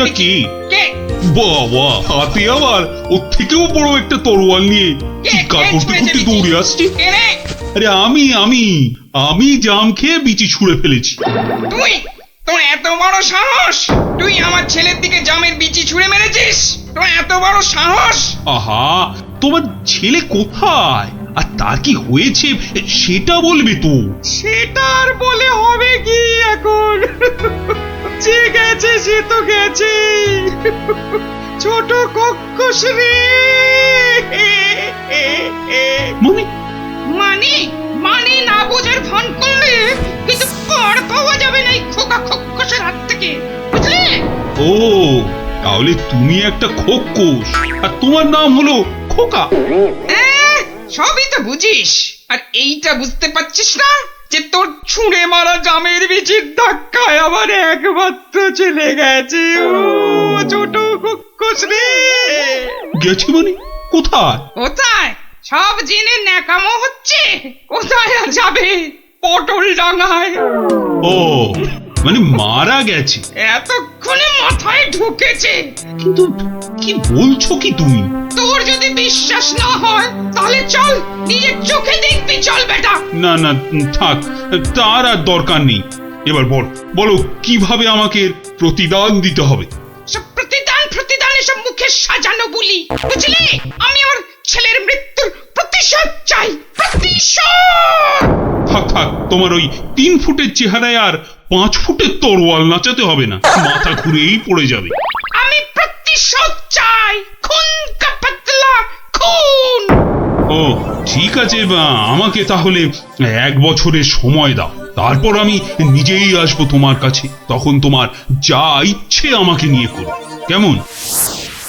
এটা কে? কে? বাবা, হাতে আবার ওর থেকেও বড় একটা তরোয়াল নিয়ে চিৎকার করতে করতে দৌড়ে আসছে। কে রে? আরে আমি জাম খেয়ে বিচি ছুঁড়ে ফেলেছি। তুই? তোর এত বড় সাহস? তুই আমার ছেলের দিকে জামের বিচি ছুঁড়ে মেরেছিস? তোর এত বড় সাহস? আহা, তোমার ছেলে কোথায় আর তার কি হয়েছে সেটা বলবে তো। সেটা আর বলে হবে কি এখন? যে গেছে সে তো গেছে। ছোট কক্কস রে। মানে মানে মানে না বোঝার ভান করলে কিন্তু পার পাওয়া যাবে না এই খোকা খক্কসের হাত থেকে, বুঝলে? ও, তাহলে তুমি একটা খোক্কস আর তোমার নাম হলো খোকা। সবই তো বুঝিস, আর এইটা বুঝতে পারছিস না যে তোর ছুঁড়ে মারা জামের বিচির ধাক্কায় আমার একমাত্র চলে গেছে। ও ছোট খক্কস রে। গেছে মানে কোথায়? কোথায়? সব জেনে ন্যাকামো হচ্ছে। কোথায় আর যাবে? পটল ডাঙায়। ও, মানে মারা গেছে। এতক্ষণে মাথায় ঢুকেছে। কিন্তু কি বলছো কি তুমি? তোর যদি বিশ্বাস না হয় তাহলে চল, নিজের চোখে দেখবি। চল বেটা। না না, থাক, তার আর দরকার নেই। এবার বলো কিভাবে আমাকে প্রতিদান দিতে হবে। সব প্রতিদান এসব মুখে সাজানো বলি, বুঝলি? আমি আমার ছেলের মৃত্যুর প্রতিশোধ চাই। প্রতিশোধ। থাক, তোমার ওই 3 ফুটের চেহারায় আর 5 ফুটের তরোয়াল নাচাতে হবে না, মাথা ঘুরেই পড়ে যাবে। আমি প্রতিশোধ চাই। খুন কা পাতলা খুন। ও ঠিক আছে, আমাকে তাহলে 1 বছরের সময় দাও, তারপর আমি নিজেই আসবো তোমার কাছে। তখন তোমার যা ইচ্ছে আমাকে নিয়ে করো, কেমন?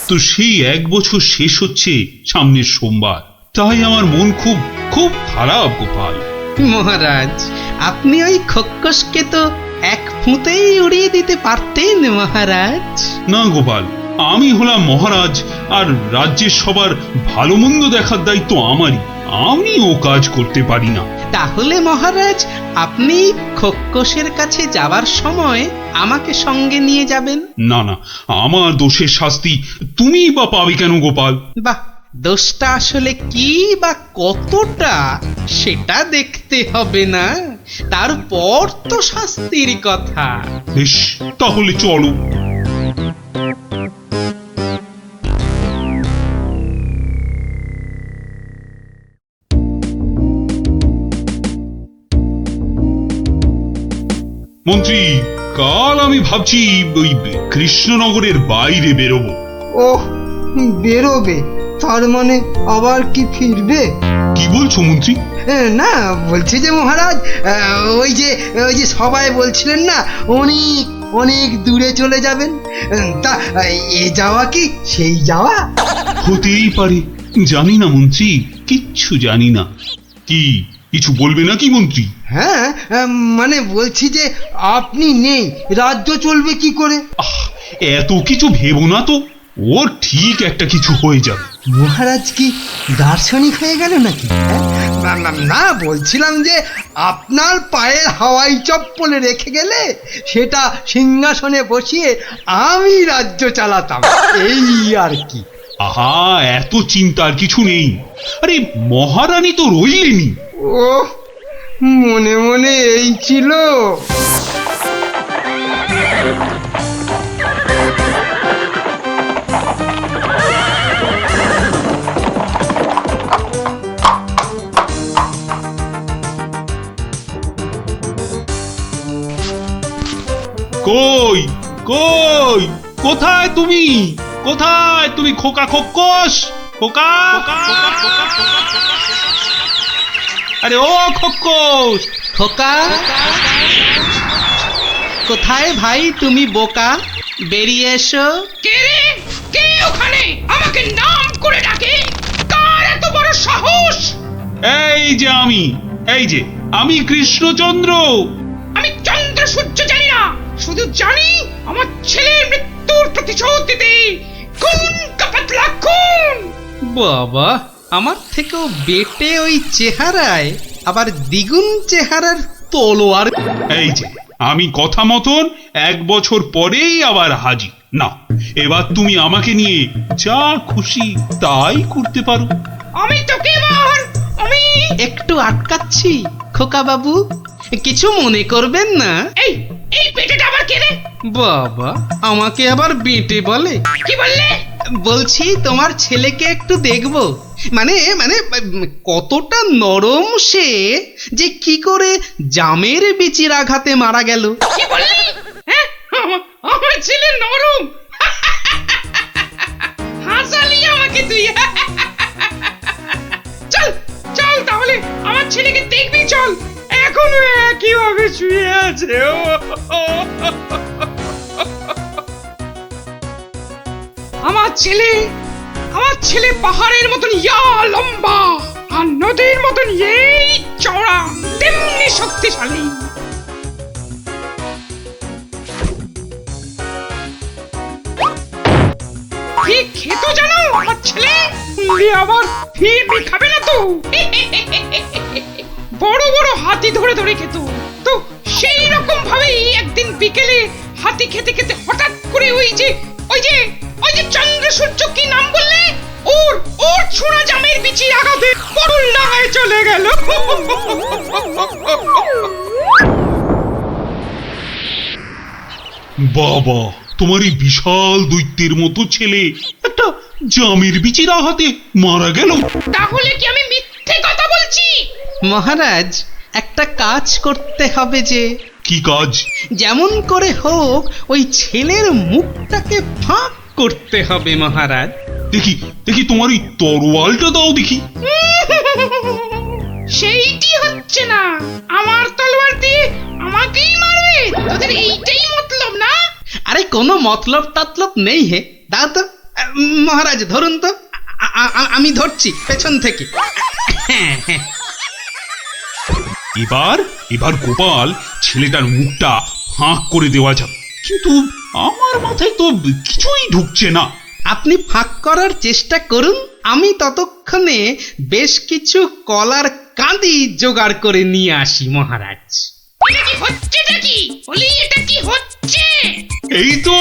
তো সেই 1 বছর শেষ হচ্ছে সামনের সোমবার, তাই আমার মন খুব খুব খারাপ গোপাল। মহারাজ, আপনি ওই খক্কসকে তো এক ফুঁতেই উড়িয়ে দিতে পারতেন মহারাজ। না গোপাল, আমি হলাম মহারাজ, আর রাজ্যের সবার ভালো মন্দ দেখার দায়িত্ব আমারই। আমি ও কাজ করতে পারি না। তাহলে মহারাজ, আপনি খক্কসের কাছে যাবার সময় আমাকে সঙ্গে নিয়ে যাবেন। না, আমার দোষের শাস্তি তুমি বা পাবে কেন গোপাল? বাহ, দোষটা আসলে কি বা কতটা সেটা দেখতে হবে না, তারপর তো শাস্তির কথা। বেশ, তাহলে চলো। মন্ত্রী, কাল আমি ভাবছি ওই কৃষ্ণনগরের বাইরে বেরোবো। ওহ, বেরোবে? তার মানে আবার কি ফিরবে? কি বলছো মন্ত্রী? না, বলছি যে মহারাজ, ওই যে সবাই বলছিলেন না অনেক অনেক দূরে চলে যাবেন, তা এ যাওয়া কি সেই যাওয়া? হতেই পারে, জানি না মন্ত্রী, কিচ্ছু জানি না। কি কিছু বলবে নাকি মন্ত্রী? হ্যাঁ, মানে বলছি যে আপনি নেই, রাজ্য চলবে কি করে? এত কিছু ভেবো না তো, ওর ঠিক একটা কিছু হয়ে যাবে। মহারাজ কি দার্শনিক হয়ে গেল নাকি? না, বলছিলাম যে আপনার পায়ে হাওয়াই চপ্পলে রেখে গেলে সেটা সিংহাসনে বসিয়ে আমি রাজ্য চালাতাম, এই আর কি। আহা, এত চিন্তার কিছু নেই। আরে মহারানী তো রইলেনি। ও, মনে মনে এই ছিল। কই কই কোথায় তুমি? কোথায় তুমি খোকা খক্কস? খোকা, আরে ও খক্কস! খোকা, কোথায় ভাই তুমি বোকা? বেরিয়ে এসো। কে রে? কে ওখানে আমাকে নাম করে ডাকে? কার এত বড় সাহস? এই যে আমি কৃষ্ণচন্দ্র। আমি চন্দ্র সূর্য জানি না, শুধু জানি আমার ছেলের মৃত্যুর প্রতিশোধ দিতে। খুন কা পাতলা খুন। বাবা, আমার থেকেও বেটে ওই চেহারায় আবার দ্বিগুণ চেহারার তলোয়ার। এই যে আমি কথা মতন 1 বছর পরেই আবার হাজির। না, এবার তুমি আমাকে নিয়ে যা খুশি তাই করতে পারো। আমি তোকে এবার আমি একটু আটকাচ্ছি খোকা বাবু, কিছু মনে করবেন না। এই এই পেটেটা আবার কে রে? বাবা, আমাকে আবার বেটে বলে? কি বললে? বলছি তোমার ছেলেকে একটু দেখবো, মানে মানে কতটা নরম সে, যে কি করে জামের বিচির আঘাতে মারা গেল। কি বললি? হ্যাঁ, আমার ছেলে নরম। হাসালি আমাকে তুই। চল চল তাহলে আমার ছেলেকে দেখবি, চল। এখনো একইভাবে শুয়ে আছে। আমার ছেলে পাহাড়ের মতন ইয়া লম্বা, আর নদীর মতন এই চওড়া, তেমনি শক্তিশালী। ঠিক খেতো জানো আমার ছেলে, আবার ফিরবি খাবে না তো। বড় বড় হাতি ধরে ধরে খেত তো, সেই রকম ভাবেই একদিন বিকেলে হাতি খেতে খেতে হঠাৎ করে ওই যে চন্দ্র সূর্য, কি নাম বললে, ওর ছোড়া জামের বিচির আঘাতে পটল ডাঙায় চলে গেল। বাবা, তোমার এই বিশাল দৈত্যের মতো ছেলে একটা জামের বিচির আঘাতে মারা গেল? তাহলে কি আমি মিথ্যে কথা বলছি? মহারাজ, একটা কাজ করতে হবে যে। কি কাজ? যেমন করে হোক ওই ছেলের মুখটাকে ফাঁক করতে হবে মহারাজ। দেখি দেখি তোমার এই তরোয়ালটা দাও দেখি। সেইটি হচ্ছে না, আমার তলোয়ার দিয়ে আমাকেই মারবে? তোদের এইটাই মতলব না? আরে কোনো মতলব টতলব নেই হে, দাও তো। মহারাজ ধরুন তো, আমি ধরছি পেছন থেকে। এবার গোপাল ছেলেটার মুখটা ফাঁক করে দেওয়া যাবে, কিন্তু আমার মাথায় তো কিছুই ঢুকছে না। আপনি ফাঁক করার চেষ্টা করুন, আমি ততক্ষণে বেশ কিছু কলার কাঁদি জোগাড় করে নিয়ে আসি মহারাজ। এটা কি হচ্ছেটা কি? বলি এটা কি হচ্ছে? এই তো।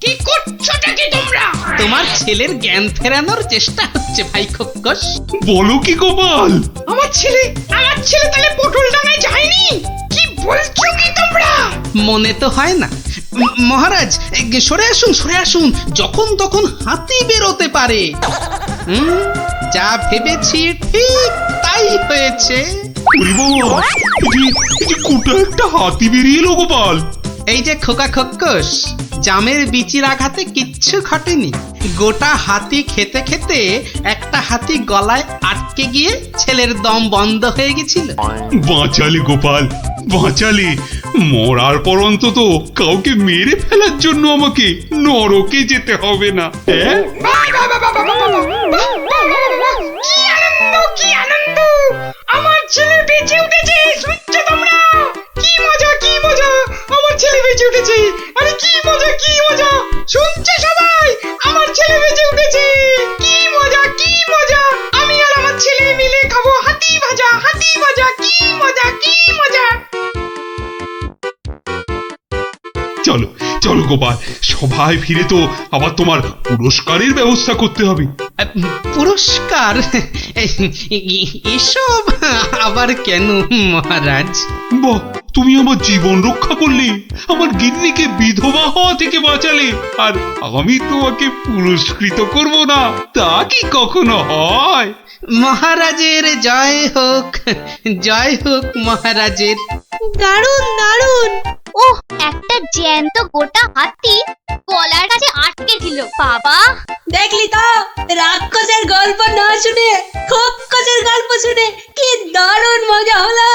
কি করছোটা কি তোমরা? তোমার ছেলের জ্ঞান ফেরানোর চেষ্টা হচ্ছে ভাই খোকস। বলো কি গোপাল? আমার ছেলে তাহলে পটল ডাঙায় যায়নি? কি বলছো কি তোমরা? মনে তো হয় না মহারাজ। সরে আসুন, যখন তখন হাতি বেরোতে পারে। যা ভেবেছি ঠিক তাই হয়েছে। ওরে বাবা, এই যে গোটা একটা হাতি বেরিয়ে এলো গোপাল। এই যে খোকা খোকস, জামের বিচির আঘাতে কিচ্ছু ঘটেনি। গোটা হাতি খেতে খেতে একটা হাতি গলায় আটকে গিয়ে ছেলের দম বন্ধ হয়ে গেছিল। বাঁচালে গোপাল, বাঁচালে। মরার পর অন্তত কাউকে মেরে ফেলার জন্য আমাকে নরকে যেতে হবে না। হ্যাঁ, কি আনন্দ! আমার ছেলে বেঁচে উঠেছে, শুনছো তোমরা? কি মজা! আমার ছেলে বেঁচে উঠেছে। আরে কি মজা! শুনছো সবাই? আমার ছেলে বেঁচে উঠেছে। কি মজা! আমি আর আমার ছেলে মিলে খাবো হাতি ভাজা। কি মজা! চলো গোপাল, সবাই ফিরে তো আবার তোমার পুরস্কারের ব্যবস্থা করতে হবে। পুরস্কার? এসব আবার কেন মহারাজ? বাহ, তুমি আমার জীবন রক্ষা করলে, আমার গিন্নিকে বিধবা হওয়া থেকে বাঁচালে, আর আমি তোমাকে পুরস্কৃত করব না, তা কি কখনো হয়? মহারাজের জয় হোক মহারাজের। দারুণ ওহ, একটা জ্যান্ত গোটা হাতি গলার কাছে আটকে ছিল। বাবা, দেখলি তো, রাক্ষসের গল্প না শুনে খোকসের গল্প শুনে কি দারুণ মজা হলো।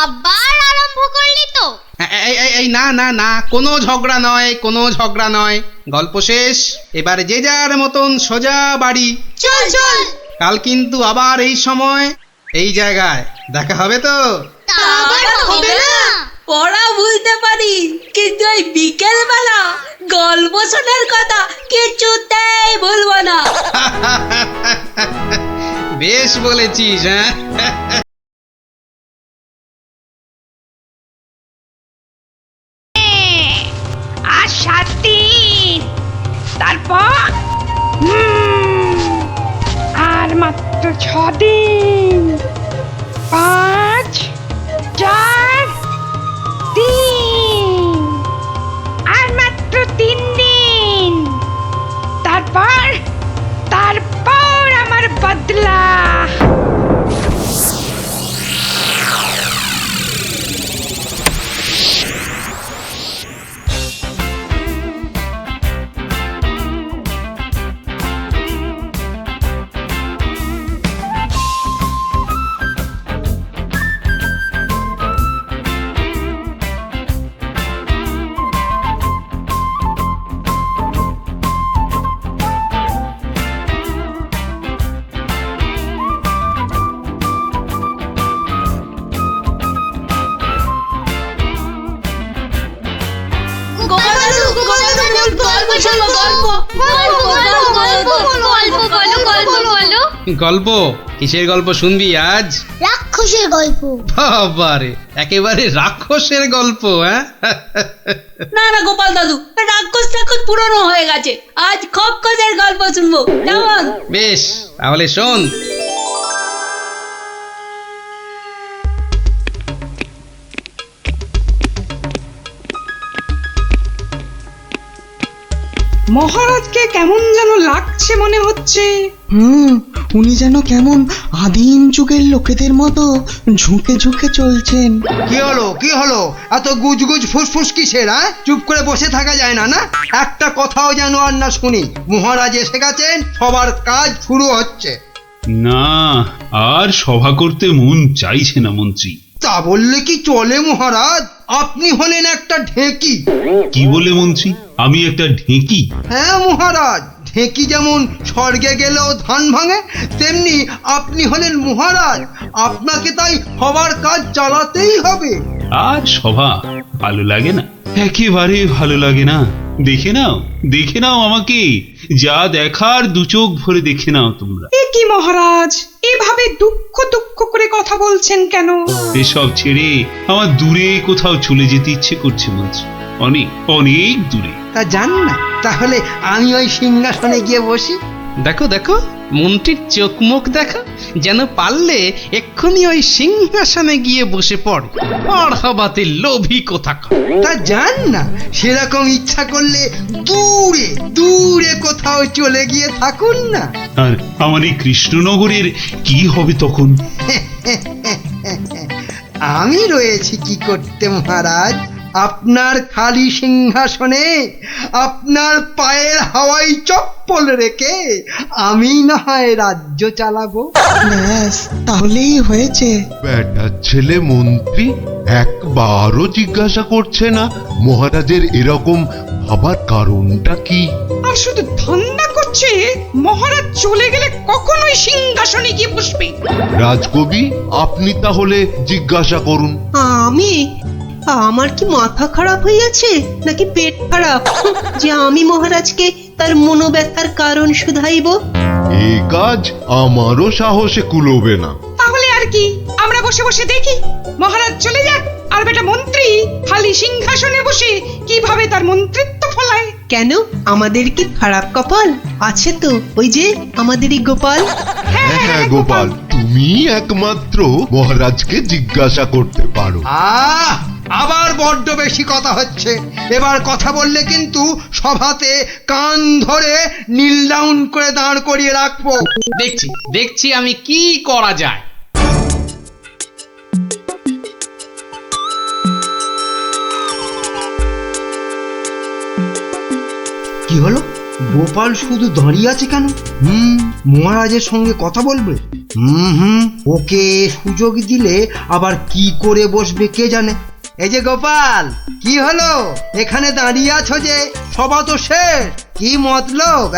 আবার আরম্ভ করলি তো? এই না, কোনো ঝগড়া নয়। গল্প শেষ, এবার যে যার মতন সোজা বাড়ি। চল কাল কিন্তু আবার এই সময় এই জায়গায় দেখা হবে তো? তা আবার হবে না? পড়া ভুলতে পারি, কিন্তু ওই বিকেল বেলা গল্প শোনার কথা কিছুতেই ভুলবো না। বেশ বলেছিস, হ্যাঁ। তারপর আর মাত্র 6 দিন, 5, 4, 3, আর মাত্র 3 দিন। তারপর আমার বদলা। গল্প? কিসের গল্প শুনবি আজ? রাক্ষসের গল্প। বাবারে, একেবারে রাক্ষসের গল্প, হ্যাঁ? না না গোপাল দাদু, রাক্ষস পুরনো হয়ে গেছে, আজ খপ্কসের গল্প শুনবো, কেমন? বেশ, তাহলে শোন। মহারাজকে কেমন যেন লাগছে মনে হচ্ছে। উনি যেন কেমন আদিম যুগের লোকেদের মতো ঝুঁকে ঝুঁকে চলছেন। কি হলো এত গুজগুজ ফুসফুস কিসের? চুপ করে বসে থাকা যায় না? না, একটা কথাও যেন আর না শুনি। মহারাজ এসে গেছেন, সবার কাজ শুরু হচ্ছে। না, আর সভা করতে মন চাইছে না মন্ত্রী। তা বললে কি চলে মহারাজ? আপনি হলেন একটা ঢেঁকি। কি বলে মন্ত্রী? আমি একটা ঢেঁকি? হ্যাঁ মহারাজ, ঢেঁকি যেমন স্বর্গে গেলেও ধান ভাঙে, তেমনি আপনি হলেন মহারাজ। আপনাকে তাই সবার কাজ চালাতেই হবে। আর সভা ভালো লাগে না, একেবারে ভালো লাগে না। দেখে নাও আমাকে, যা দেখার 2 চোখ ভরে দেখে নাও তোমরা। এ কি মহারাজ, এভাবে দুঃখ করে কথা বলছেন কেন? এসব ছেড়ে আমার দূরে কোথাও চলে যেতে ইচ্ছে করছে মন্ত্রী, অনেক অনেক দূরে। তা যান না, তাহলে আমি ওই সিংহাসনে গিয়ে বসি। দেখো দেখো, মন্ত্রীর চোখ মুখ দেখো, যেন পারলে এক্ষুনি ওই সিংহাসনে গিয়ে বসে পড়ে। আর হবাতে লোভী কোথাকার। তা যান না, সেরকম ইচ্ছা করলে দূরে দূরে কোথাও চলে গিয়ে থাকুন না। আর আমার এই কৃষ্ণনগরের কি হবে তখন? আমি রয়েছি কি করতে মহারাজ? আপনার খালি সিংহাসনে আপনার পায়ের হাওয়াই চপ্পল রেখে আমি না হয় রাজ্য চালাবো। ব্যাস, তাহলেই হয়েছে। বেটার ছেলে মন্ত্রী একবারও জিজ্ঞাসা করছে না মহারাজের এরকম ভাবার কারণটা কি? আর শুধু ধান্দা করছে মহারাজ চলে গেলে কখনোই সিংহাসনে গিয়ে বসবে। রাজকবি, আপনি তাহলে জিজ্ঞাসা করুন। আমার কি মাথা খারাপ হইয়াছে নাকি পেট খারাপ যে আমি মহারাজকে তার মনোব্যথার কারণ শুধাইব? এই কাজ আমারও সাহসে কুলোবে না। তাহলে আর কি, আমরা বসে বসে দেখি মহারাজ চলে যাক, আর বেটা মন্ত্রী খালি সিংহাসনে বসে কিভাবে তার মন্ত্রিত্ব ফলায়। কেন, আমাদের কি খারাপ কপাল? আছে তো ওই যে আমাদেরই গোপাল। হ্যাঁ গোপাল, তুমি একমাত্র মহারাজকে জিজ্ঞাসা করতে পারো। আবার বড্ড বেশি কথা হচ্ছে। এবার কথা বললে কিন্তু সভাতে কান ধরে নীল ডাউন করে দাঁড় করিয়ে রাখবো। দেখছি আমি কি করা যায়। কি হলো? গোপাল শুধু দাঁড়িয়ে আছে কেন? মহারাজের সঙ্গে কথা বলবে? ওকে সুযোগ দিলে আবার কি করে বসবে কে জানে। এই যে গোপাল, কি হলো? এখানে দাঁড়িয়ে আছো যে? সভা তো শেষ, কি মতলব?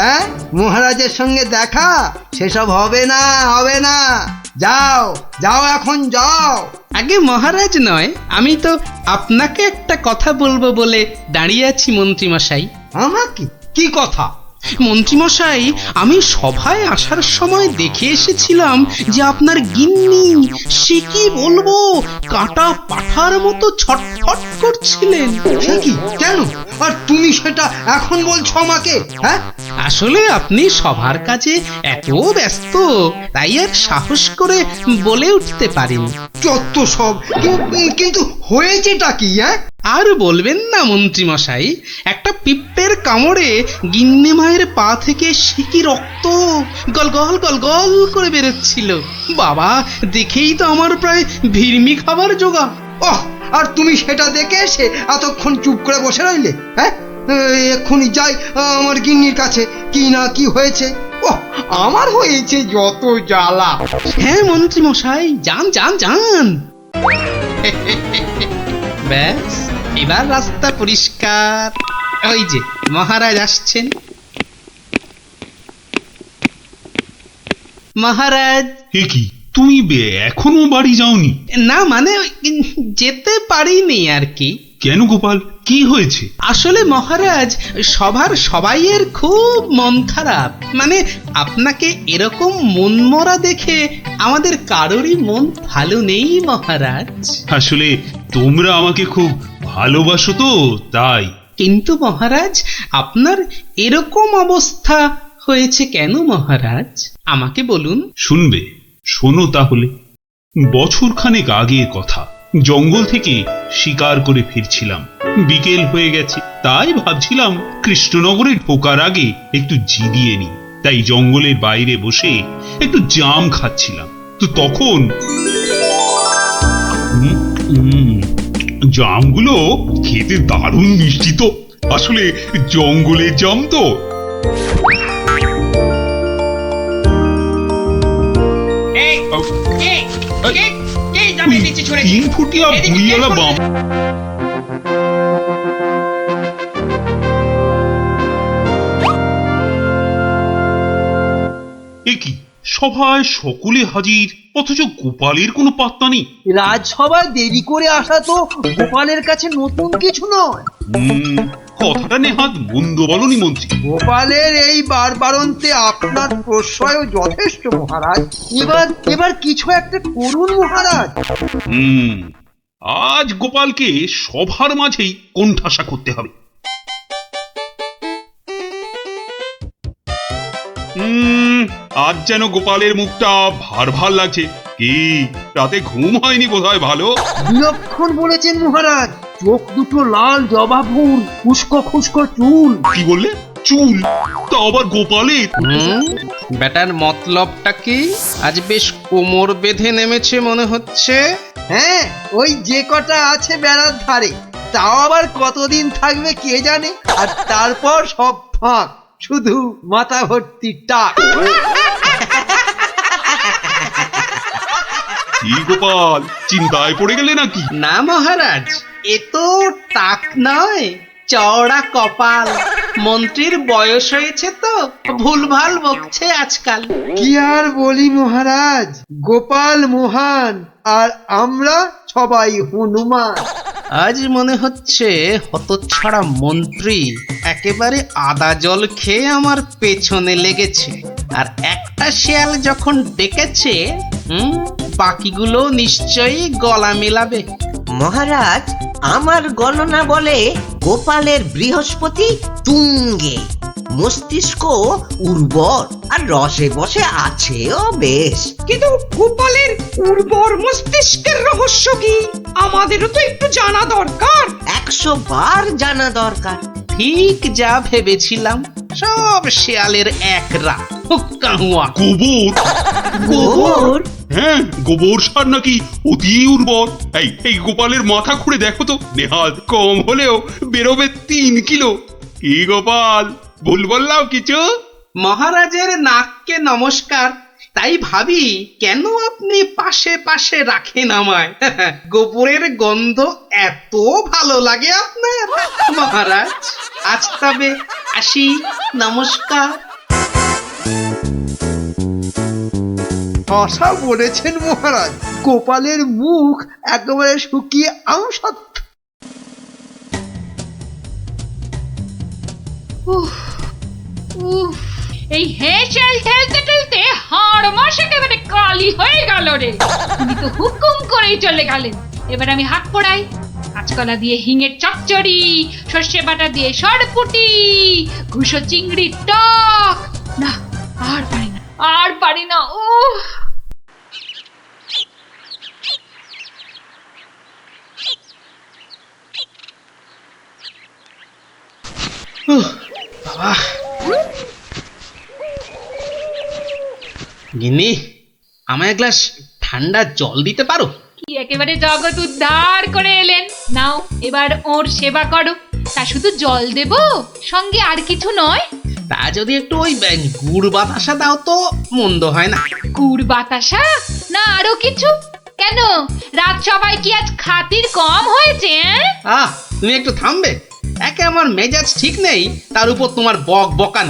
মহারাজের সঙ্গে দেখা? সেসব হবে না। যাও এখন যাও। আগে মহারাজ নয়, আমি তো আপনাকে একটা কথা বলবো বলে দাঁড়িয়ে আছি মন্ত্রী মশাই। আমাকে? কি কথা? মন্ত্রীমশাই, আমি সভায় আসার সময় দেখে এসেছিলাম যে আপনার গিন্নি, সে কি বলবো, কাটা পাঠার মতো ছটফট করছিলেন। সে কি, কেন? আর তুমি সেটা এখন বলছো আমাকে? হ্যাঁ, আসলে আপনি সবার কাজে এত ব্যস্ত, তাই আর সাহস করে বলে উঠতে পারেন। যত সব। কিন্তু হয়েছেটা কি? হ্যাঁ, আর বলবেন না মন্ত্রীমশাই, একটা পিঁপড়ের কামড়ে গিন্নি মায়ের পা থেকে সে কি রক্ত গল গল গল গল করে বেরোচ্ছিল। বাবা, দেখেই তো আমার প্রায় ভিড়মি খাবার জোগা। ওহ, আর তুমি সেটা দেখে এসে এতক্ষণ চুপ করে বসে রইলে? হ্যাঁ, এক্ষুনি যাই আমার গিন্নির কাছে, কি না কি হয়েছে। ওহ, আমার হয়েছে যত জ্বালা। হ্যাঁ মন্ত্রীমশাই, যান যান যান। ব্যাস, এবার রাস্তা পরিষ্কার। ওই যে মহারাজ আসছেন। মহারাজ। এ কি, তুমি এখনো বাড়ি যাওনি? না মানে যেতে পারিনি আর কি। কেন গোপাল, কি হয়েছে? আসলে মহারাজ, সবার সবাইয়ের খুব মন খারাপ। মানে আপনাকে এরকম মনমরা দেখে আমাদের কারোরই মন ভালো নেই মহারাজ। আসলে তোমরা আমাকে খুব ভালোবাসো তো, তাই। কিন্তু মহারাজ, আপনার এরকম অবস্থা হয়েছে কেন মহারাজ? আমাকে বলুন। শুনবে? শোনো তাহলে। বছরখানেক আগের কথা, জঙ্গল থেকে শিকার করে ফিরছিলাম। বিকেল হয়ে গেছে, তাই ভাবছিলাম কৃষ্ণনগরে ঢোকার আগে একটু জিরিয়ে নি। তাই জঙ্গলের বাইরে বসে একটু জাম খাচ্ছিলাম। তো তখন জামগুলো খেতে দারুণ মিষ্টি তো। আসলে জঙ্গলের জাম তো। তিন ফুটিয়া বুড়িওয়ালা বাম। এ কি, সভায় সকলে হাজির, অথচ গোপালের কোনো পাত্তা নেই। রাজসভায় দেরি করে আসা তো গোপালের কাছে নতুন কিছু নয়। কথাটা নেহাত মন্দ বলনি মন্ত্রী। গোপালের এই বারবারন্তে আপনার প্রশ্রয় যথেষ্ট মহারাজ। এবার কিছু একটা করুন মহারাজ। আজ গোপালকে সভার মাঝেই কোণঠাসা করতে হবে। আজ যেন গোপালের মুখটা ভার ভার লাগছে। কি, রাতে ঘুম হয়নি বোধহয় ভালো? বিলক্ষণ বলেছেন মহারাজ। চোখ দুটো লাল জবা ফুল, খুস্কো খুস্কো চুল। কি বললে? চুল? তা আবার গোপালের? বেটার মতলবটা কি? আজ বেশ কোমর বেঁধে নেমেছে মনে হচ্ছে। হ্যাঁ, ওই যে কটা আছে বেড়ার ধারে, তাও আবার কতদিন থাকবে কে জানে। আর তারপর সব ফাঁক, শুধু মাথা ভর্তি টাক। কি গোপাল, চিন্তায় পড়ে গেলে নাকি? না মহারাজ, এ তো টাক নয়, চওড়া কপাল। মন্ত্রীর বয়স হয়েছে তো ভুলভাল বকছে আজকাল। কি আর বলি মহারাজ, গোপাল মহান আর আমরা সবাই হনুমান। আজ মনে হচ্ছে হতচ্ছাড়া মন্ত্রী একেবারে আদা জল খেয়ে আমার পেছনে লেগেছে। আর একটা শেয়াল যখন ডেকেছে, বাকিগুলো নিশ্চয়ই গলা মেলাবে। মহারাজ, আমার গণনা বলে গোপালের বৃহস্পতি তুঙ্গে, মস্তিষ্ক উর্বর আর রসে বসে আছেও বেশ। কিন্তু গোপালের উর্বর মস্তিষ্কের রহস্য কি? আমাদেরও তো একটু জানা দরকার। 100 বার জানা দরকার। ঠিক যা ভেবেছিলাম, সব শেয়ালের এক রাত। গোবর? গোবর? হ্যাঁ, গোবর সার নাকি অতি উর্বর। এই গোপালের মাথা খুঁড়ে দেখো তো, নেহাত কম হলেও বেরোবে 3 কিলো। কি গোপাল, ভুল বললাম কিছু? মহারাজের নাককে নমস্কার। তাই ভাবি কেন আপনি পাশে পাশে রাখেন আমায়। গোবরের গন্ধ এত ভালো লাগে আপনার মহারাজ। আজ তবে আসি, নমস্কার। ভাষা বলেছেন মহারাজ, গোপালের মুখ একেবারে শুকিয়ে আমসত্ব। উফ, এই হেসেল ঠেলতে ঠেলতে হাড় মাস একেবারে কালি হয়ে গেল রে। তুমি তো হুকুম করেই চলে গেলেন। এবার আমি হাত পোড়াই। কাঁচকলা দিয়ে হিঙের চচ্চড়ি, সর্ষে বাটা দিয়ে সরপুটি, ঘুষো চিংড়ির টক। না, আর পারি না, আর পারি না। উফ। বাবা, গিন্নি, আমায় এক গ্লাস ঠান্ডা জল দিতে পারো? কি একেবারে জগৎ উদ্ধার করে এলেন। নাও এবার ওর সেবা করো। তা শুধু জল দেব, সঙ্গে আর কিছু নয়? তা যদি একটু ওই গুড় বাতাসা দাও তো মন্দ হয় না। গুড় বাতাসা না আরো কিছু? কেন, রাত সবাই কি আজ খাতির কম হয়েছে? তুমি একটু থামবে? একে আমার মেজাজ ঠিক নেই, তার উপর তোমার বক বকান।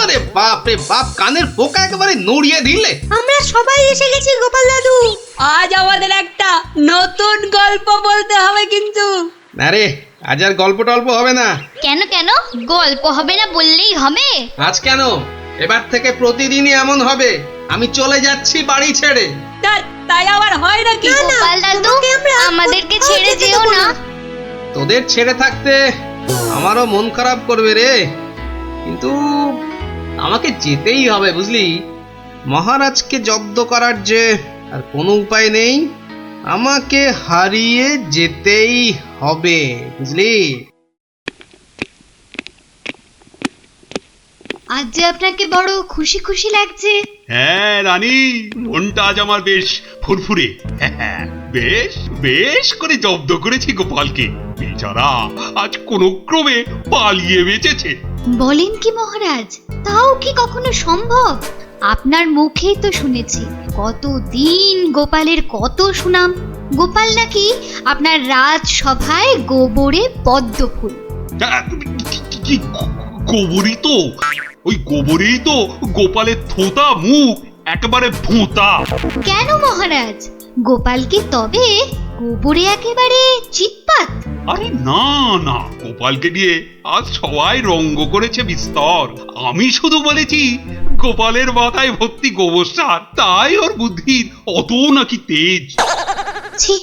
আরে বাপ রে বাপ, কানের পোকা একেবারে নড়িয়ে দিলে। আমরা সবাই এসে গেছি গোপাল দাদু। আজ আমাদের একটা নতুন গল্প বলতে হবে কিন্তু। আরে আজ আর গল্প টল্প হবে না। কেন কেন গল্প হবে না বললেই হবে? আজ কেন, এবার থেকে প্রতিদিনই এমন হবে। আমি চলে যাচ্ছি বাড়ি ছেড়ে। তাই আবার হয় নাকি? গোপাল দাদু, আমাদেরকে ছেড়ে যেও না। তোদের ছেড়ে থাকতে আমারও মন খারাপ করবে রে, কিন্তু আমাকে যেতেই হবে বুঝলি। মহারাজকে জব্দ করার যে আর কোনো উপায় নেই, আমাকে হারিয়ে যেতেই হবে বুঝলি। আজ যে আপনাকে বড় খুশি খুশি লাগছে। হ্যাঁ রানী, মনটা আজ আমার বেশ ফুরফুরে। বেশ বেশ করে জব্দ করেছি গোপালকে। বেচারা আজ কোনো ক্রমে পালিয়ে বেঁচেছে। বলেন কি মহারাজ, তাও কি কখনো সম্ভব? আপনার মুখেই তো শুনেছি কতদিন গোপালের কত সুনাম। গোপাল নাকি আপনার রাজসভায় গোবরে পদ্ম ফুল। গোবরই তো, ওই গোবরেই তো গোপালের থোতা মুখ একেবারে ভোঁতা। কেন মহারাজ, গোপাল কি তবে গোবরে একেবারে চিৎপাত? আরে না না, গোপালকে নিয়ে আজ সবাই রঙ্গ করেছে বিস্তর। আমি শুধু বলেছি গোপালের মাথায় ভর্তি গোবর সার, তাই ওর বুদ্ধির অত নাকি তেজ। ছি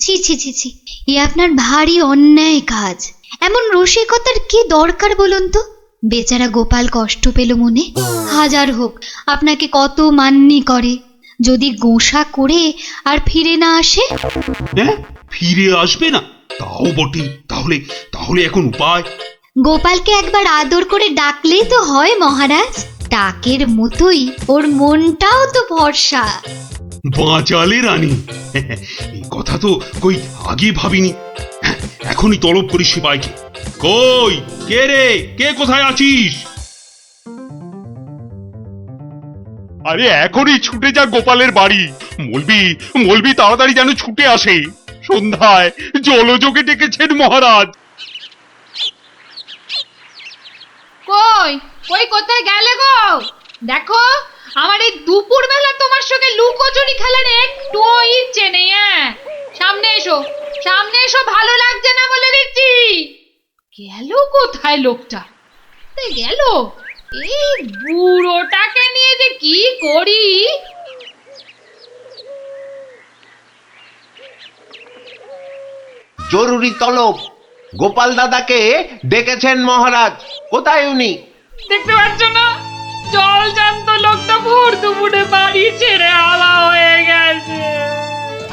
ছি ছি ছি ছি, এ আপনার ভারী অন্যায় কাজ। এমন রসিকতার কি দরকার বলুন তো? বেচারা গোপাল কষ্ট পেল মনে। হাজার হোক আপনাকে কত মান্যি করে, যদি গোসা করে আর ফিরে না আসে। হ্যাঁ, ফিরে আসবে না? তাও বটে। তাহলে তাহলে এখন উপায়? গোপালকে একবার আদর করে ডাকলেই তো হয় মহারাজ। ডাকের মতোই ওর মনটাও তো ভরসা। বাঁচালে রানী, এই কথা তো কই আগে ভাবিনি। এখনই তলব করি সিপাইকে। কই কে রে, কে কোথায় আছিস? আরে এখনই ছুটে যা গোপালের বাড়ি। মলবি তাড়াতাড়ি যেন ছুটে আসে। সন্ধ্যায় জলযোগে ডেকেছেন মহারাজ। কই কই কোথায় গেলে গো? দেখো, আমার এই দুপুর বেলা তোমার সঙ্গে লুকোচুরি খেলার একটুও ইচ্ছে নেই। সামনে এসো, সামনে এসো, ভালো লাগছে না বলে দিচ্ছি। গেল কোথায় লোকটা? গেল, এই বুড়োটাকে নিয়ে যে কি করি। জরুরি তলব, গোপাল দাদাকে ডেকেছেন মহারাজ। কোথায় উনি? দেখতে পাচ্ছ না, জল জান্ত লোকটা ভোর দুপুরে বাড়ি ছেড়ে আলা হয়ে গেছে।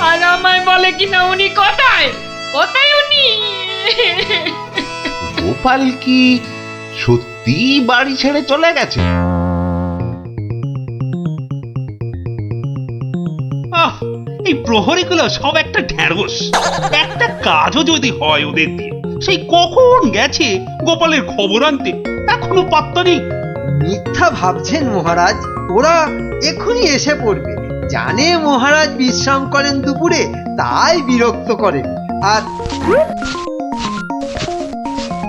আর আমায় বলে কিনা উনি কোথায়, কোথায় উনি? গোপাল কি সত্যি বাড়ি ছেড়ে চলে গেছে? এই প্রহরীগুলো সব একটা ঢ্যাঁড়স। একটা কাজও যদি হয় ওদের দিয়ে, সেই কখন গেছে গোপালের খবর আনতে, এখনো পাত্তা নেই। মিথ্যা ভাবছেন মহারাজ, ওরা এখনই এসে পড়বে। জানে মহারাজ বিশ্রাম করেন দুপুরে, তাই বিরক্ত করেন। আর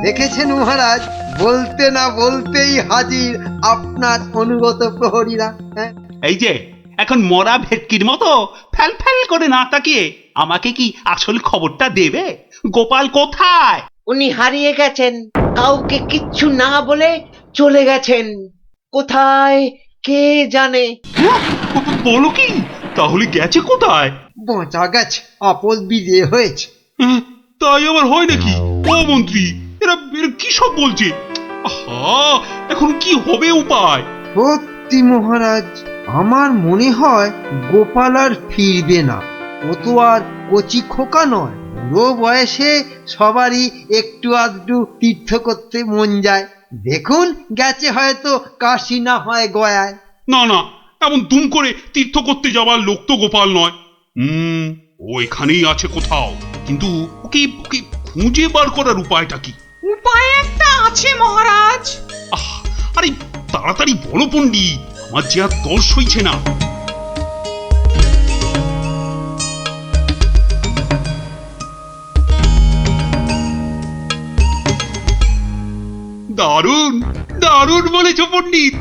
দেখেছেন মহারাজ, বলতে না বলতেই হাজির আপনার অনুগত প্রহরীরা। হ্যাঁ, এই যে এখন মরা ভেটকির মতো ফ্যাল ফ্যাল করে না তাকিয়ে আমাকে কি আসল খবরটা দেবে? গোপাল কোথায়? উনি হারিয়ে গেছেন। কাউকে কিচ্ছু না বলে চলে গেছেন। কোথায় কে জানে? বলো কি, তাহলে গেছে কোথায়? বাঁচা গেছে, আপদ বিদে হয়েছে। তাই আবার হয় নাকি? ও মন্ত্রী, এরা কি সব বলছে? আহা, এখন কি হবে উপায়? সত্যি মহারাজ, আমার মনে হয় গোপাল আর ফিরবে না। ও তো আর কচি খোকা নয়, বুড়ো বয়সে সবারই একটু আধটু তীর্থ করতে মন যায়। দেখুন, গেছে হয়তো কাশি না হয় গয়ায়। না না, এমন দুম করে তীর্থ করতে যাওয়ার লোক তো গোপাল নয়। ও এখানেই আছে কোথাও, কিন্তু ওকে ওকে খুঁজে বার করার উপায়টা কি? উপায় একটা আছে মহারাজ। আরে তাড়াতাড়ি বলো পণ্ডিত, আমার যে আর তর সইছে না। দারুণ দারুণ বলেছ পণ্ডিত।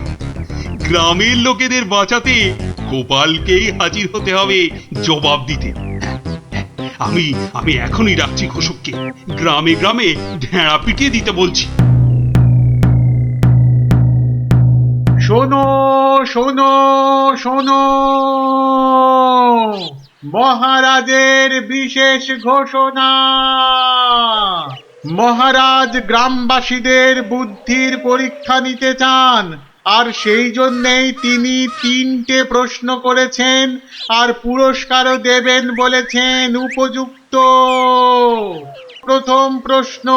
গ্রামের লোকেদের বাঁচাতে গোপালকেই হাজির হতে হবে জবাব দিতে। আমি আমি এখনই ডাকছি ঘোষককে, গ্রামে গ্রামে ঢেঁড়া পিটিয়ে দিতে বলছি। শোনো শোনো শোনো, মহারাজের বিশেষ ঘোষণা। মহারাজ গ্রামবাসীদের বুদ্ধির পরীক্ষা নিতে চান, আর সেই জন্যেই তিনি 3টে প্রশ্ন করেছেন, আর পুরস্কারও দেবেন বলেছেন উপযুক্ত। প্রথম প্রশ্ন,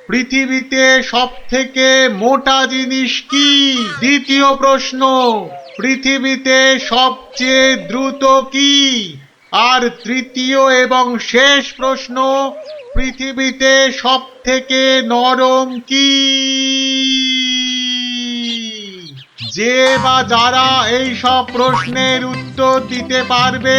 পৃথিবীতে সবথেকে মোটা জিনিস কি? দ্বিতীয় প্রশ্ন, পৃথিবীতে সবচেয়ে দ্রুত কি? আর তৃতীয় এবং শেষ প্রশ্ন, পৃথিবীতে সবথেকে নরম কি? যে বা যারা এই সব প্রশ্নের উত্তর দিতে পারবে,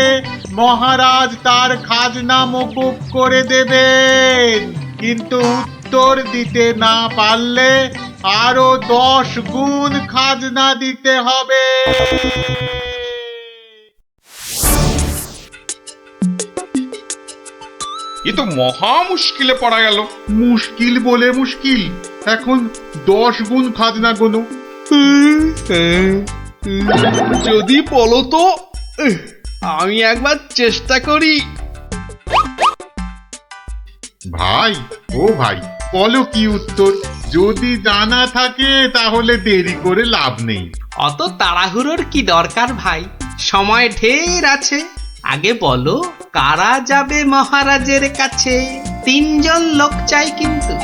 মহারাজ তার খাজনা মকুব করে দেবেন। কিন্তু উত্তর দিতে না পারলে আরো 10 গুণ খাজনা দিতে হবে। এ তো মহা মুশকিলে পড়া গেল। মুশকিল বলে মুশকিল, এখন 10 গুণ খাজনা গোনো। যদি বলো তো, আমি একবার চেষ্টা করি। ভাই, ও ভাই, বলো কি উত্তর? যদি জানা থাকে তাহলে দেরি করে লাভ নেই। অত তাড়াহুড়োর কি দরকার ভাই, সময় ঢের আছে। আগে বলো, কারা যাবে মহারাজের কাছে? 3 জন লোক চাই কিন্তু।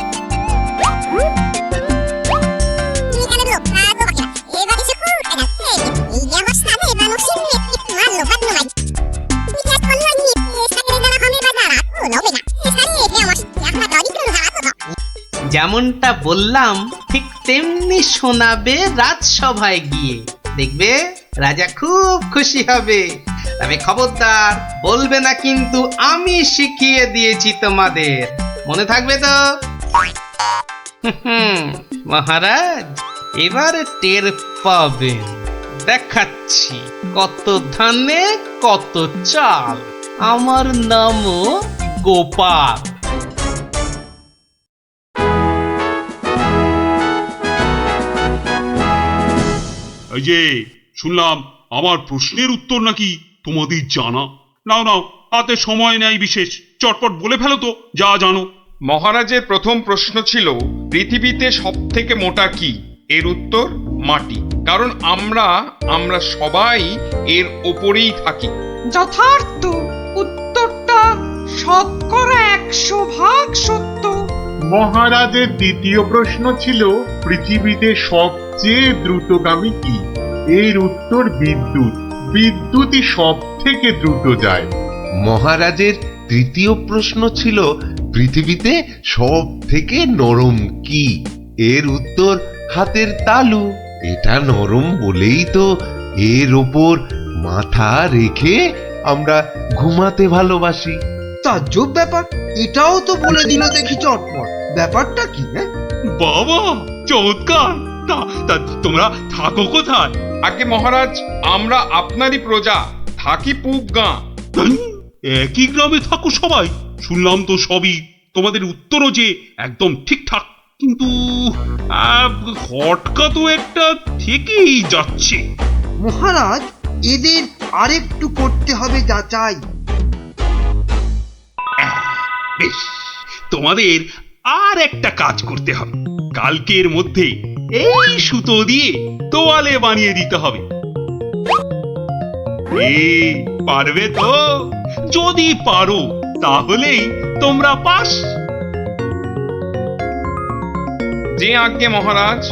যেমনটা বললাম ঠিক তেমনি শোনাবে রাজসভায় গিয়ে, দেখবে রাজা খুব খুশি হবে। তবে খবরদার বলবে না কিন্তু আমি শিখিয়ে দিয়েছি তোমাদের, মনে থাকবে তো? মহারাজ, এবারে টের পাবেন। দেখাচ্ছি কত ধানে কত চাল। আমার নামও গোপাল। এই যে শুনলাম আমার প্রশ্নের উত্তর নাকি তোমাদের জানা। নাও নাও, হাতে সময় নেই বিশেষ, চটপট বলে ফেলো তো যা জানো। মহারাজের প্রথম প্রশ্ন ছিল, পৃথিবীতে সবথেকে মোটা কি? এর উত্তর মাটি। কারণ আমরা সবাই এর ওপরেই থাকি। যথার্থ, উত্তরটা শতকরা 100% সত্য। মহারাজের দ্বিতীয় প্রশ্ন ছিল, পৃথিবীতে সবচেয়ে দ্রুতগামী কি? এর উত্তর বিদ্যুৎ। বিদ্যুৎই সব থেকে দ্রুত যায়। মহারাজের তৃতীয় প্রশ্ন ছিল, পৃথিবীতে সব থেকে নরম কি? এর উত্তর হাতের তালু। এটা নরম বলেই তো এর ওপর মাথা রেখে আমরা ঘুমাতে ভালোবাসি। তাজ্জব ব্যাপার, এটাও তো বলে দিল দেখি চটপট। ব্যাপারটা কি? বাবা, চমৎকার। তা তোমরা থাকো কোথায়? আগে মহারাজ, আমরা আপনারই প্রজা, থাকি পুগগাঁ। একই গ্রামে থাকো সবাই? শুনলাম তো সবই। তোমাদের উত্তরও যে একদম ঠিকঠাক। কিন্তু খটকা তো একটা থেকেই যাচ্ছে। মহারাজ, এদের আরেকটু করতে হবে যাচাই। বেশ, তোমাদের আর একটা কাজ করতে হবে। কালকের মধ্যে এই সুতো দিয়ে তোয়ালে বানিয়ে দিতে হবে। পারবে তো? যদি পারো তাহলেই তোমরা পাস। যে আজ্ঞে মহারাজ।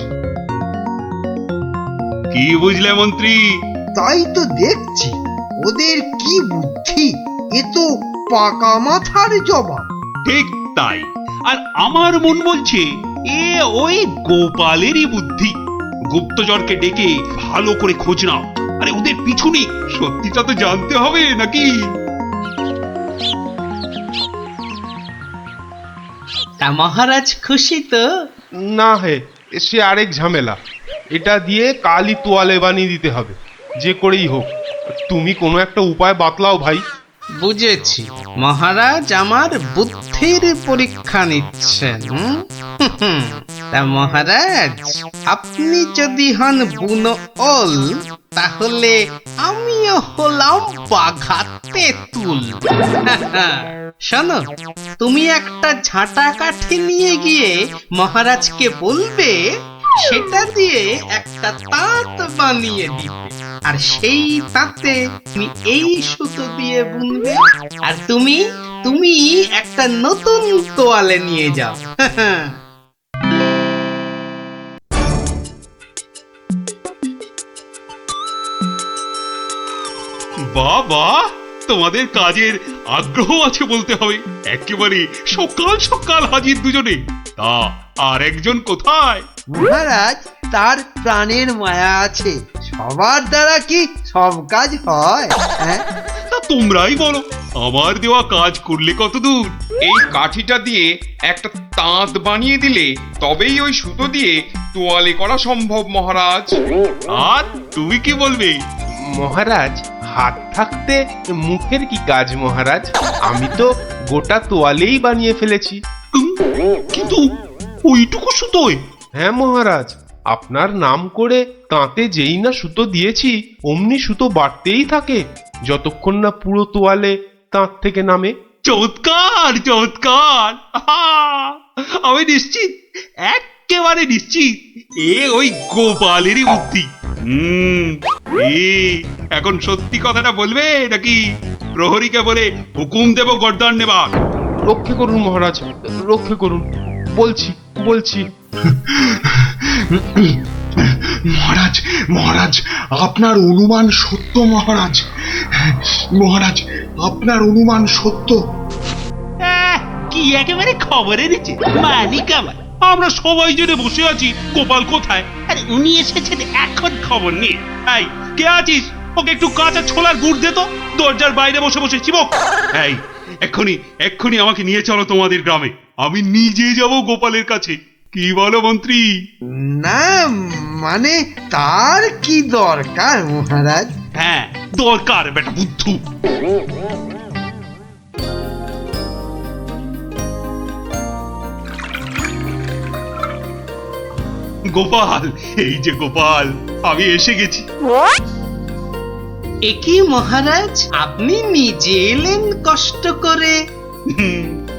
কি বুঝলে মন্ত্রী? তাই তো দেখছি, ওদের কি বুদ্ধি! এ তো পাকা মাথার জবাব। ঠিক তাই। আর আমার মন বলছে এ ওই গোপালেরই বুদ্ধি। গুপ্তচরকে ডেকে ভালো করে খোঁজ নাও। আরে ওদের পিছনে সত্যিটা তো জানতে হবে নাকি? তা মহারাজ খুশি তো? না হে, সে আরেক ঝামেলা। এটা দিয়ে কালই তোয়ালে বানিয়ে দিতে হবে, যে করেই হোক। তুমি কোনো একটা উপায় বাতলাও ভাই। বুঝেছি, মহারাজ আমার বুদ্ধির পরীক্ষা নিচ্ছেন। তা মহারাজ, আপনি যদি হন বুনো ওল, তাহলে আমিও হলাম বাঘা তেঁতুল। শোনো, তুমি একটা ঝাঁটা কাঠি নিয়ে গিয়ে মহারাজকে বলবে সেটা দিয়ে একটা তাঁত বানিয়ে দিতে, আর সেই তাঁতে তুমি এই সুতো দিয়ে বুনবে, আর তুমি একটা নতুন তোয়ালে নিয়ে যাও। বাবা, তোমাদের কাজের আগ্রহ আছে বলতে হবে। একেবারে সকাল সকাল হাজির দুজনে। তা আর একজন কোথায়? মহারাজ, তার প্রাণের মায়া আছে, সবার দ্বারা কি সব কাজ হয়? তা তোমরাই বলো, আমার দেওয়া কাজ করলে কতদূর? এই কাঠিটা দিয়ে একটা তাঁত বানিয়ে দিলে তবেই ওই সুতো দিয়ে তোয়ালে করা সম্ভব মহারাজ। আর তুমি কি বলবে? মহারাজ, হাত থাকতে মুখের কি কাজ মহারাজ? আমি তো গোটা তোয়ালেই বানিয়ে ফেলেছি। কিন্তু ওইটুকু সুতোয়? হ্যাঁ মহারাজ, আপনার নাম করে তাঁতে যেই না সুতো দিয়েছি অমনি সুতো বাড়তেই থাকে, যতক্ষণ না পুরো তোয়ালে তাঁত থেকে নামে। চমৎকার চমৎকার! আমি নিশ্চিত, একেবারে নিশ্চিত এ ওই গোপালেরই বুদ্ধি। এখন সত্যি কথাটা বলবে নাকি প্রহরীকে বলে হুকুম দেব গর্দান নেবার? রক্ষে করুন মহারাজ, রক্ষে করুন। বলছি বলছি। মহারাজ, মহারাজ, আপনার অনুমান সত্য মহারাজ। মহারাজ, আপনার অনুমান সত্য। কি একেবারে খবর এনেছে মালিক আমার। আমরা সবাই জেনে বসে আছি গোপাল কোথায়, আরে উনি এসেছেন এখন খবর নিয়ে। এই কে আছিস? ওকে একটু কাঁচা ছোলার গুড় দে তো, দরজার বাইরে বসে বসে চিবক। এই এক্ষুনি এক্ষুনি আমাকে নিয়ে চলো তোমাদের গ্রামে। আমি নিজে যাব গোপালের কাছে। কি বলো মন্ত্রী? না মানে, তার কি দরকার মহারাজ? হ্যাঁ দরকার বেটা বুদ্ধু। গোপাল, এই যে গোপাল, আমি এসে গেছি। একই মহারাজ, আপনি নিজে এলেন কষ্ট করে?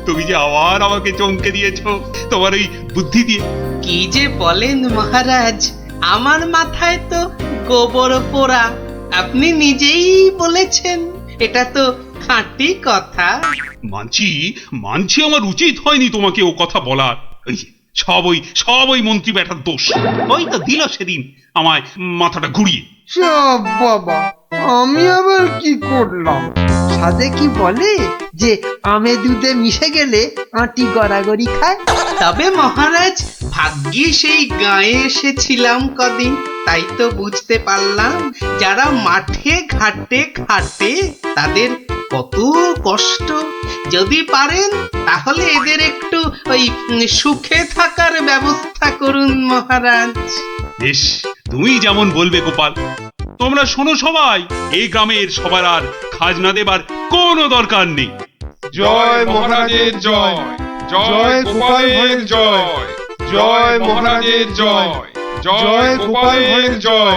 তুমি যে আবার আমাকে চমকে দিয়েছো তোমার ওই বুদ্ধি দিয়ে। কি যে বলেন মহারাজ, আমার মাথায় তো গোবর পোড়া। আপনি নিজেই বলেছেন, এটা তো খাঁটি কথা। মানছি মানছি, আমার উচিত হয়নি তোমাকে ও কথা বলার। সব ওই মন্ত্রী বেটার দোষ। ওই তো দিল সেদিন আমায় মাথাটা ঘুরিয়ে। সব বাবা, আমি আবার কি করলাম? সাধে কি বলে যে আমে দুধে মিশে গেলে আঁটি গড়াগড়ি খায়। তবে মহারাজ, ভাগ্যে সেই গায়ে এসেছিলাম কদিন, তাই তো বুঝতে পারলাম যারা মাঠে ঘাটে খাটে তাদের কত কষ্ট। যদি পারেন তাহলে এদের একটু ওই সুখে থাকার ব্যবস্থা করুন মহারাজ। বেশ, তুমি যেমন বলবে গোপাল। তোমরা শোনো সবাই, এই গ্রামের সবার আর খাজনা দেবার কোনো দরকার নেই। জয় মহারাজের জয়, জয় গোপাল ভাইয়ের জয়, জয় মহারাজের জয়, জয় গোপাল ভাঁড়ের জয়।